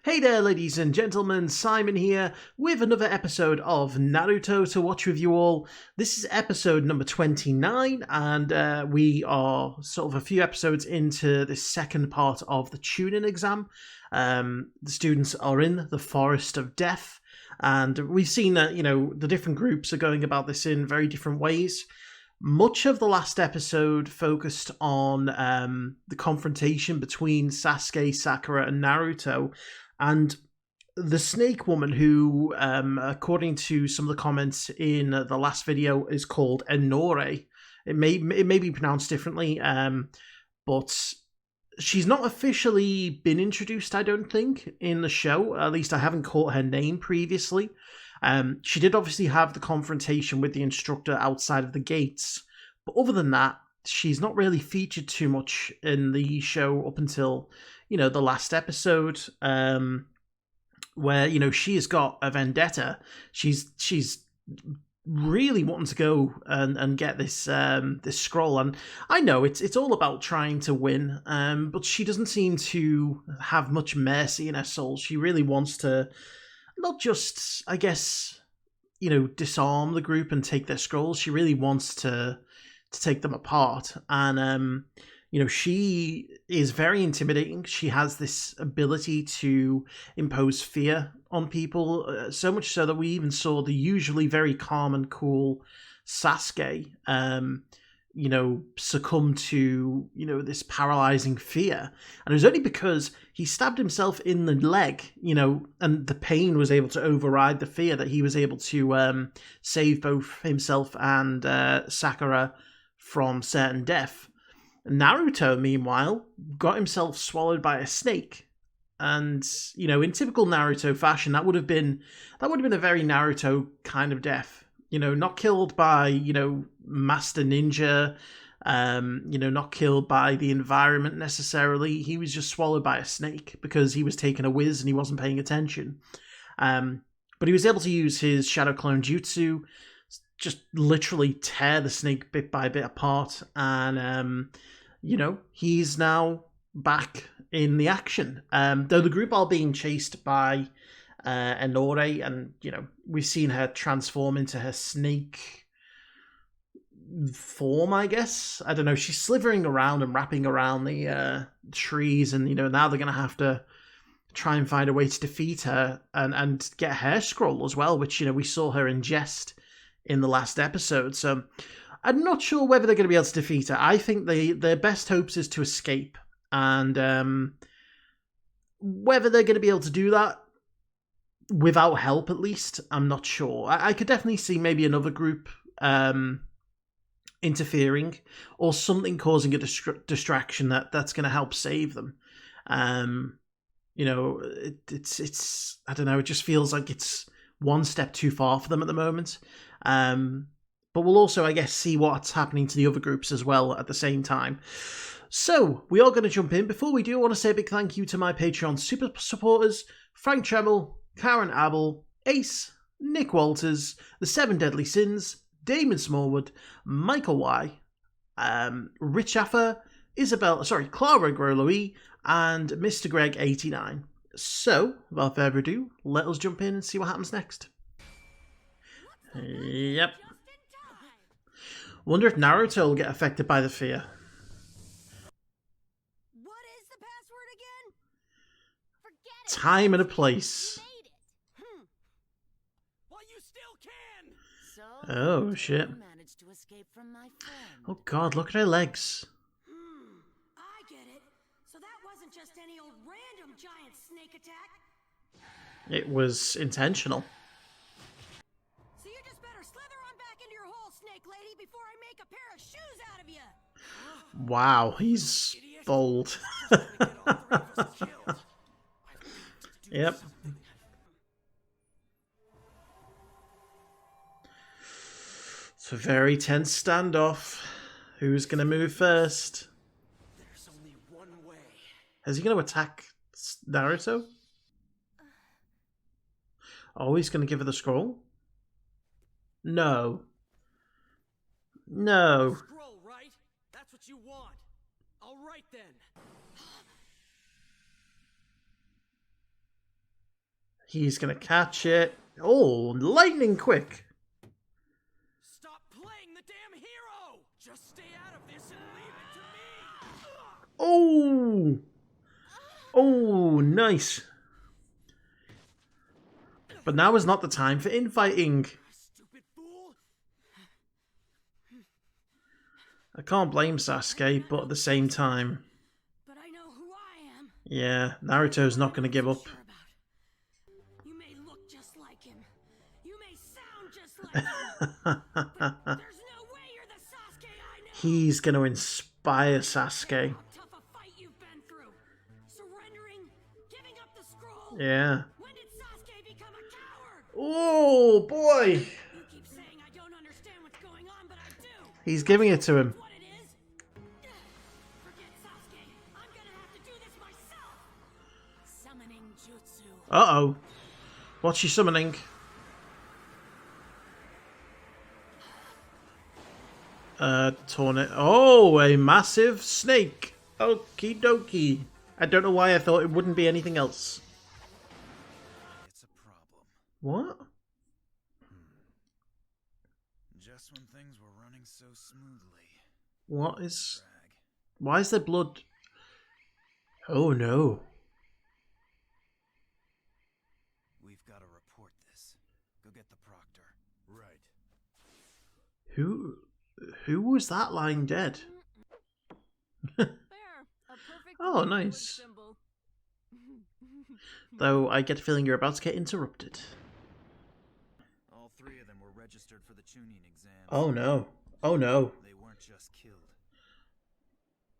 Hey there, ladies and gentlemen, Simon here with another episode of Naruto to watch with you all. This is episode number 29, and we are sort of a few episodes into the second part of the tune-in exam. The students are in the Forest of Death, and we've seen that, the different groups are going about this in very different ways. Much of the last episode focused on the confrontation between Sasuke, Sakura, and Naruto, and the snake woman who, according to some of the comments in the last video, is called Enore. It may be pronounced differently, but she's not officially been introduced, I don't think, in the show. At least I haven't caught her name previously. She did obviously have the confrontation with the instructor outside of the gates, but other than that, she's not really featured too much in the show up until, the last episode, where, she has got a vendetta. She's really wanting to go and get this this scroll, and I know it's all about trying to win, but she doesn't seem to have much mercy in her soul. She really wants to not just, I guess, disarm the group and take their scrolls. She really wants to take them apart. And, she is very intimidating. She has this ability to impose fear on people, so much so that we even saw the usually very calm and cool Sasuke, succumb to, this paralyzing fear. And it was only because he stabbed himself in the leg, and the pain was able to override the fear, that he was able to save both himself and Sakura from certain death. Naruto, meanwhile, got himself swallowed by a snake. And, in typical Naruto fashion, that would have been a very Naruto kind of death. Not killed by, Master Ninja, not killed by the environment necessarily. He was just swallowed by a snake because he was taking a whiz and he wasn't paying attention. But he was able to use his Shadow Clone Jutsu, just literally tear the snake bit by bit apart. And, he's now back in the action. Though the group are being chased by Enore, and we've seen her transform into her snake form, I guess. I don't know, she's slithering around and wrapping around the trees, and now they're gonna have to try and find a way to defeat her and get her scroll as well, which we saw her ingest in the last episode. So I'm not sure whether they're going to be able to defeat her. I think their best hopes is to escape, and whether they're going to be able to do that without help, at least, I'm not sure. I could definitely see maybe another group interfering, or something causing a distraction that's going to help save them. It's I don't know, it just feels like it's one step too far for them at the moment. But we'll also, I guess, see what's happening to the other groups as well at the same time. So, we are going to jump in. Before we do, I want to say a big thank you to my Patreon super supporters: Frank Tremel, Karen Abel, Ace, Nick Walters, The Seven Deadly Sins, Damon Smallwood, Michael Y, Richafa, Isabelle, Clara Gros-Louis, and Mr. Greg 89. So, without further ado, let us jump in and see what happens next. Yep. Wonder if Naruto will get affected by the fear. What is the password again? Forget it. Time and a place. Well, you still can. So, oh shit. Managed to escape from my friend. Oh god, look at her legs. I get it. So that wasn't just any old random giant snake attack. It was intentional. So you just better slither on back into your hole, snake lady, before I make a pair of shoes out of you. Wow, he's bold. Yep. It's a very tense standoff. Who's going to move first? There's only one way. Is he going to attack Naruto? Oh, he's going to give her the scroll? No. No. Scroll, right? That's what you want. All right then. He's gonna catch it. Oh, lightning quick. Stop playing the damn hero! Just stay out of this and leave it to me! Oh! Oh, nice. But now is not the time for infighting. Stupid fool! I can't blame Sasuke, but at the same time... But I know who I am. Yeah, Naruto's not going to give up. Sure about. You may look just like him. You may sound just like him. But there's no way you're the Sasuke I know. He's going to inspire Sasuke. How tough a fight you've been through. Surrendering, giving up the scroll. Yeah. When did Sasuke become a coward? Oh, boy. You keep saying I don't understand what's going on, but I do. He's giving it to him. What it is? Forget Sasuke. I'm gonna have to do this myself. Summoning jutsu. Uh-oh. What's she summoning? Tornado. Oh, a massive snake. Okie dokie. I don't know why I thought it wouldn't be anything else. It's a problem. What? Just when things were running so smoothly. What is... Drag. Why is there blood? Oh, no. We've got to report this. Go get the proctor. Right. Who was that lying dead? There. A perfect Oh, nice. symbol. Though I get a feeling you're about to get interrupted. All three of them were registered for the tuning exams. Oh, no. Oh, no. They weren't just killed.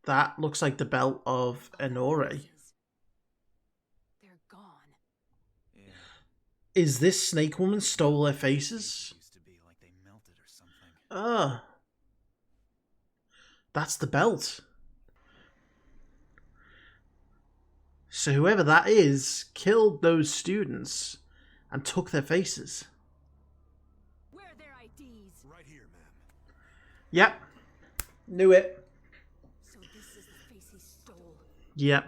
That looks like the belt of Enore. They're gone. Yeah. Is this snake woman stole their faces? Used to be like they melted or something. Ah. That's the belt. So whoever that is killed those students and took their faces. Where are their IDs? Right here, ma'am. Yep. Knew it. So this is the face he stole. Yep.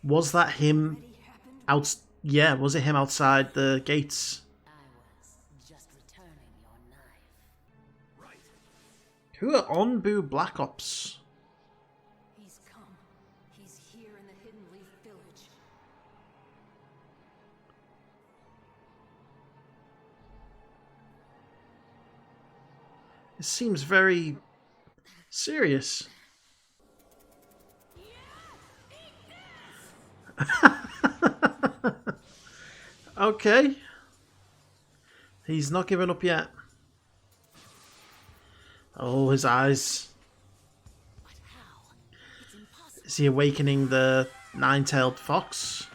Was that him Already happened? out? Yeah, was it him outside the gates? I was just returning your knife. Right. Who are Onbu Black Ops? He's come. He's here in the Hidden Leaf Village. It seems very serious. Okay. He's not giving up yet. Oh, his eyes. But how? It's impossible. Is he awakening the nine-tailed fox?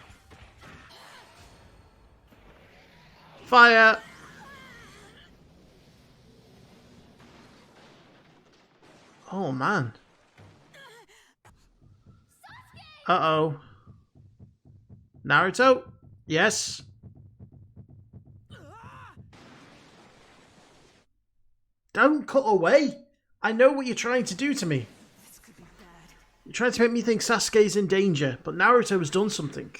Fire! Oh, man. Uh-oh. Naruto? Yes? Don't cut away! I know what you're trying to do to me. This could be bad. You're trying to make me think Sasuke's in danger, but Naruto has done something.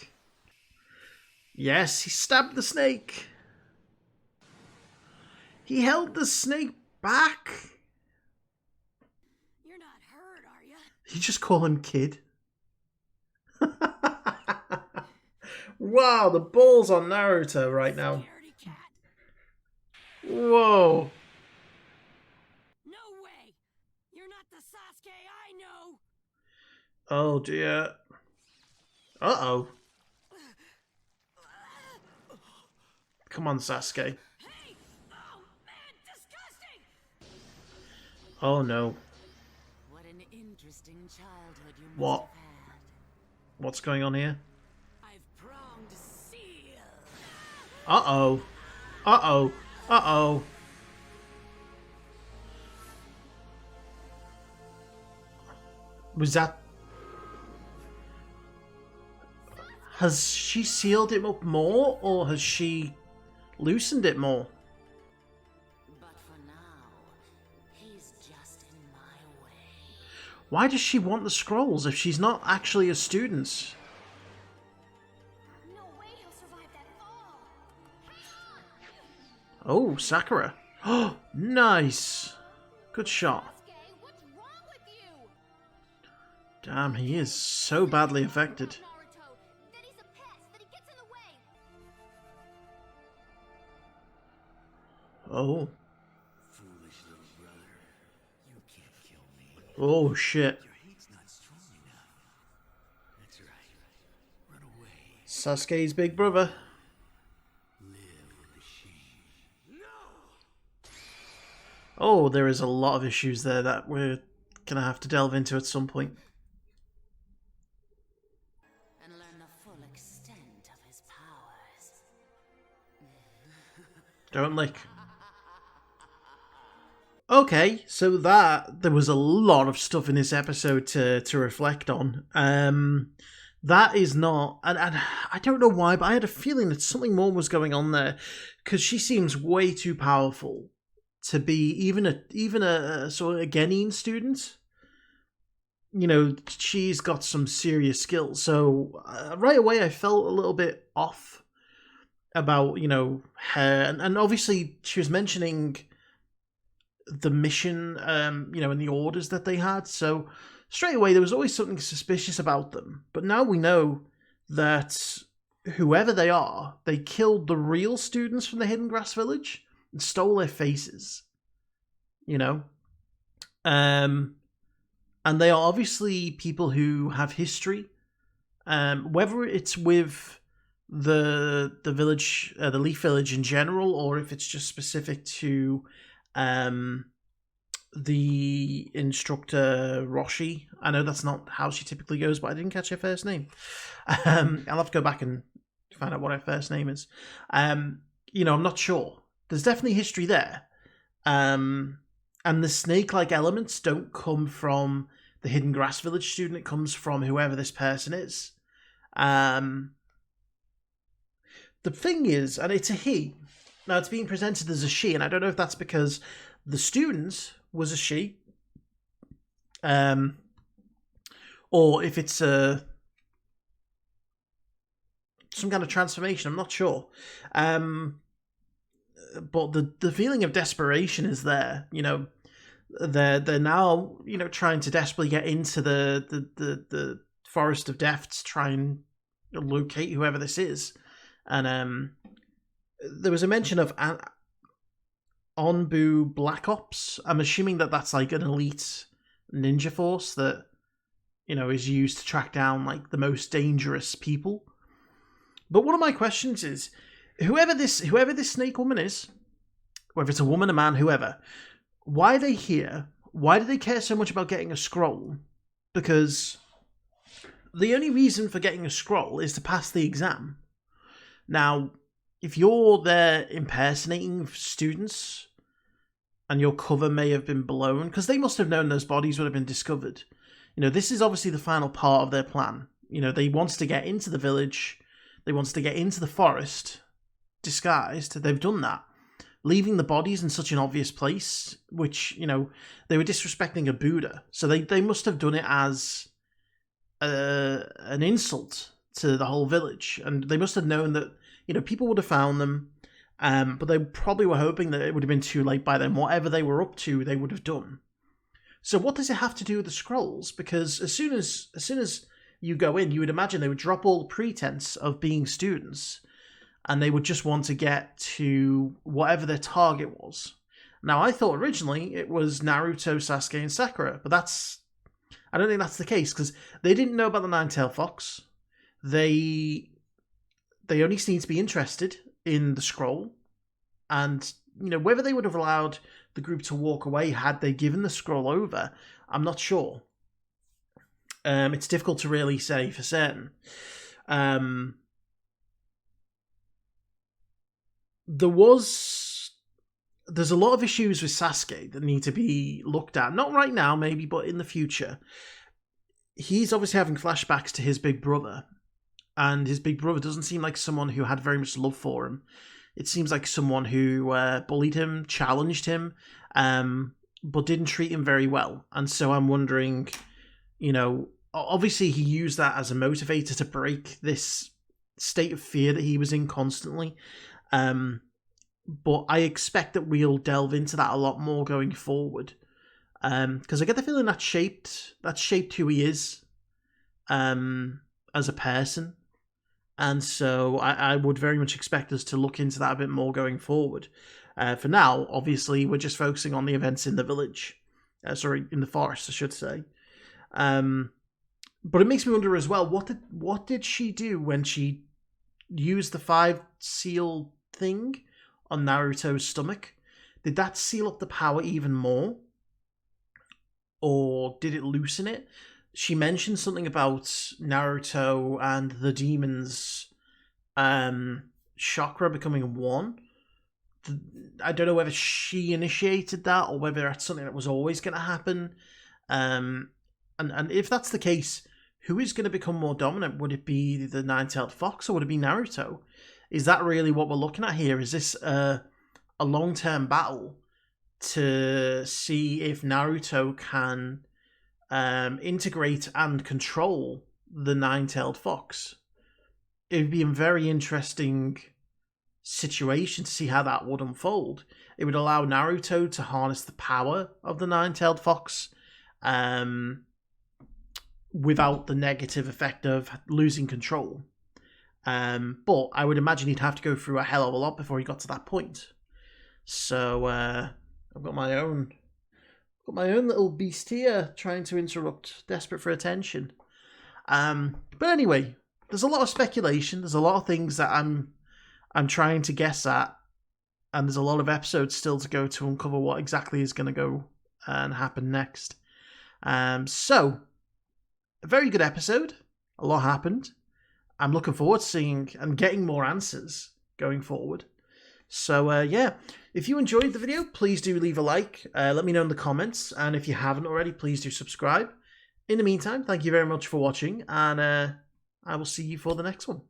Yes, he stabbed the snake. He held the snake back. You're not hurt, are you? You just call him kid. Wow, the balls on Naruto right now. Scaredy cat. Whoa. No way. You're not the Sasuke I know. Oh dear. Uh-oh. Come on, Sasuke. Hey! Oh, man, disgusting! Oh no. What an interesting childhood you must What? have had. What's going on here? I've pronged seal. Uh-oh. Uh-oh. Uh-oh. Was that... Has she sealed him up more, or has she loosened it more? But for now, he's just in my way. Why does she want the scrolls if she's not actually a student? No way he'll survive that Oh, Sakura. Oh, nice. Good shot. Sasuke, what's wrong with you? Damn, he is so badly affected. Naruto, that he's a pest, that he gets in the way. Oh. Foolish little brother. You can't kill me. Oh, shit. Your hate's not strong enough. That's right. Run away. Sasuke's big brother. Live with the shame. No! Oh, there is a lot of issues there that we're gonna have to delve into at some point. And learn the full extent of his powers. Don't lick. Okay, so there was a lot of stuff in this episode to reflect on. That is not, and I don't know why, but I had a feeling that something more was going on there, because she seems way too powerful to be even a sort of a Genin student. You know, she's got some serious skills. So right away, I felt a little bit off about, you know, her, and obviously she was mentioning the mission, you know, and the orders that they had. So straight away, there was always something suspicious about them. But now we know that whoever they are, they killed the real students from the Hidden Grass Village and stole their faces. You know? And they are obviously people who have history. Whether it's with the village, the Leaf Village in general, or if it's just specific to the instructor Roshi. I know that's not how she typically goes, but I didn't catch her first name. I'll have to go back and find out what her first name is. You know, I'm not sure. There's definitely history there. And the snake-like elements don't come from the Hidden Grass Village student. It comes from whoever this person is. The thing is, and it's a he. Now, it's being presented as a she, and I don't know if that's because the student was a she, or if it's some kind of transformation. I'm not sure. But the feeling of desperation is there. You know, they're now, you know, trying to desperately get into the Forest of Death to try and locate whoever this is. And there was a mention of Onbu Black Ops. I'm assuming that that's like an elite ninja force that, you know, is used to track down like the most dangerous people. But one of my questions is, whoever this snake woman is, whether it's a woman, a man, whoever, why are they here? Why do they care so much about getting a scroll? Because the only reason for getting a scroll is to pass the exam. Now, if you're there impersonating students and your cover may have been blown, because they must have known those bodies would have been discovered. You know, this is obviously the final part of their plan. You know, they want to get into the village. They want to get into the forest disguised. They've done that. Leaving the bodies in such an obvious place, which, you know, they were disrespecting a Buddha. So they must have done it as an insult to the whole village. And they must have known that, you know, people would have found them, but they probably were hoping that it would have been too late by then. Whatever they were up to, they would have done. So what does it have to do with the scrolls? Because as soon as you go in, you would imagine they would drop all the pretense of being students, and they would just want to get to whatever their target was. Now, I thought originally it was Naruto, Sasuke, and Sakura, but I don't think that's the case, because they didn't know about the Nine-Tailed Fox. They only seem to be interested in the scroll, and, you know, whether they would have allowed the group to walk away had they given the scroll over, I'm not sure. It's difficult to really say for certain. There's a lot of issues with Sasuke that need to be looked at. Not right now, maybe, but in the future. He's obviously having flashbacks to his big brother, and his big brother doesn't seem like someone who had very much love for him. It seems like someone who bullied him, challenged him, but didn't treat him very well. And so I'm wondering, you know, obviously he used that as a motivator to break this state of fear that he was in constantly. but I expect that we'll delve into that a lot more going forward. Because I get the feeling that shaped who he is as a person. And so I would very much expect us to look into that a bit more going forward. For now, obviously, we're just focusing on the events in the village. In the forest, I should say. But it makes me wonder as well, what did she do when she used the 5 seal thing on Naruto's stomach? Did that seal up the power even more? Or did it loosen it? She mentioned something about Naruto and the demon's chakra becoming one. I don't know whether she initiated that or whether that's something that was always going to happen. And if that's the case, who is going to become more dominant? Would it be the nine-tailed fox or would it be Naruto? Is that really what we're looking at here? Is this a long-term battle to see if Naruto can integrate and control the nine-tailed fox? It would be a very interesting situation to see how that would unfold. It would allow Naruto to harness the power of the nine-tailed fox without the negative effect of losing control. But I would imagine he'd have to go through a hell of a lot before he got to that point. So I've got my own little beast here trying to interrupt, desperate for attention. But anyway, there's a lot of speculation. There's a lot of things that I'm trying to guess at, and there's a lot of episodes still to go to uncover what exactly is going to go and happen next. So, a very good episode. A lot happened. I'm looking forward to seeing and getting more answers going forward. So, yeah, if you enjoyed the video, please do leave a like. Let me know in the comments. And if you haven't already, please do subscribe. In the meantime, thank you very much for watching. And I will see you for the next one.